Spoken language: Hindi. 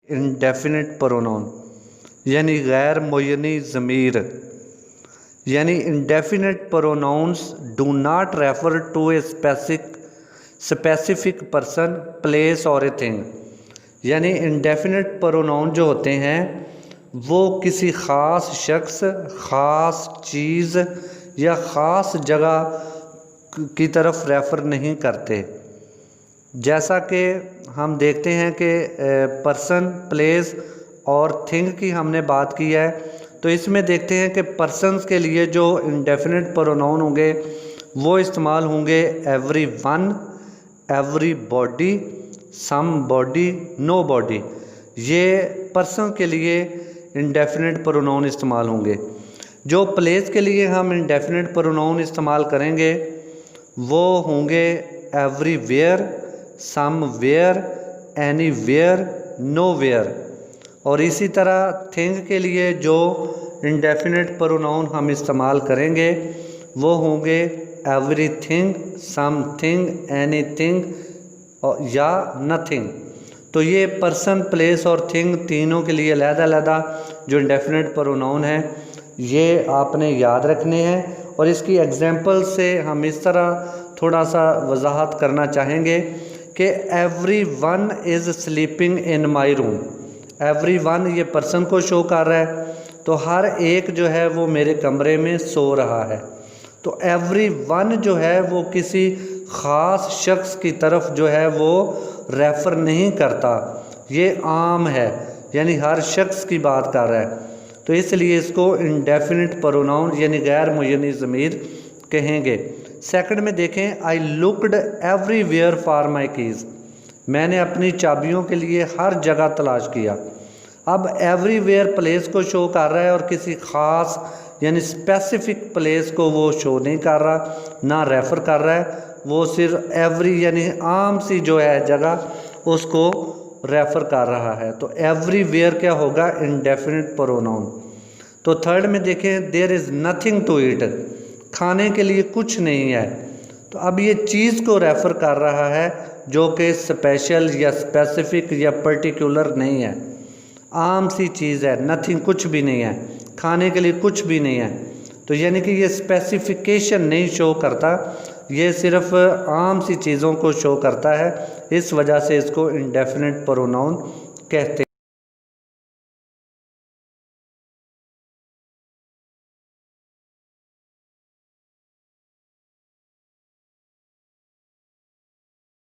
इंडेफिनिट प्रोनाउन यानी गैर मुय्यनी ज़मीर, यानी indefinite pronouns do not refer to a specific person, place और ए थिंग। यानी इंडेफिनिट प्रोनाउन जो होते हैं वो किसी ख़ास शख्स, ख़ास चीज़ या ख़ास जगह की तरफ रेफ़र नहीं करते। जैसा कि हम देखते हैं कि पर्सन, प्लेस और थिंग की हमने बात की है, तो इसमें देखते हैं कि पर्सन्स के लिए जो इंडेफिनिट प्रोनाउन होंगे वो इस्तेमाल होंगे everyone, everybody, somebody, nobody. ये पर्सन के लिए इंडेफिनिट प्रोनाउन इस्तेमाल होंगे। जो प्लेस के लिए हम इंडेफिनिट प्रोनाउन इस्तेमाल करेंगे वो होंगे एवरीवेयर, समवेयर, एनीवेयर, नोवेयर। और इसी तरह थिंग के लिए जो इंडेफिनिट प्रोनाउन हम इस्तेमाल करेंगे वो होंगे एवरीथिंग, समथिंग, एनीथिंग या नथिंग। तो ये पर्सन, प्लेस और थिंग तीनों के लिए अलग-अलग जो इंडेफिनिट प्रोनाउन है ये आपने याद रखने हैं। और इसकी एग्जांपल से हम इस तरह थोड़ा सा वजाहत करना चाहेंगे कि every one is sleeping in my room. Every one ये पर्सन को शो कर रहा है, तो हर एक जो है वो मेरे कमरे में सो रहा है। तो एवरी वन जो है वो किसी ख़ास शख्स की तरफ जो है वो रेफ़र नहीं करता, ये आम है, यानी हर शख्स की बात कर रहा है। तो इसलिए इसको इंडेफिनिट प्रोनाउन यानी गैर मुय्यनी ज़मीर कहेंगे। सेकंड में देखें, I looked everywhere for my keys. मैंने अपनी चाबियों के लिए हर जगह तलाश किया। अब एवरीवेयर प्लेस को शो कर रहा है और किसी ख़ास यानी स्पेसिफिक प्लेस को वो शो नहीं कर रहा, ना रेफ़र कर रहा है, वो सिर्फ एवरी यानी आम सी जो है जगह उसको रेफ़र कर रहा है। तो एवरीवेयर क्या होगा? Indefinite pronoun. तो थर्ड में देखें, there is nothing to eat. खाने के लिए कुछ नहीं है। तो अब ये चीज़ को रेफ़र कर रहा है जो कि स्पेशल या स्पेसिफिक या पर्टिकुलर नहीं है, आम सी चीज़ है, नथिंग कुछ भी नहीं है, खाने के लिए कुछ भी नहीं है। तो यानी कि ये स्पेसिफिकेशन नहीं शो करता, ये सिर्फ आम सी चीज़ों को शो करता है। इस वजह से इसको इंडेफिनिट प्रोनाउन कहते हैं।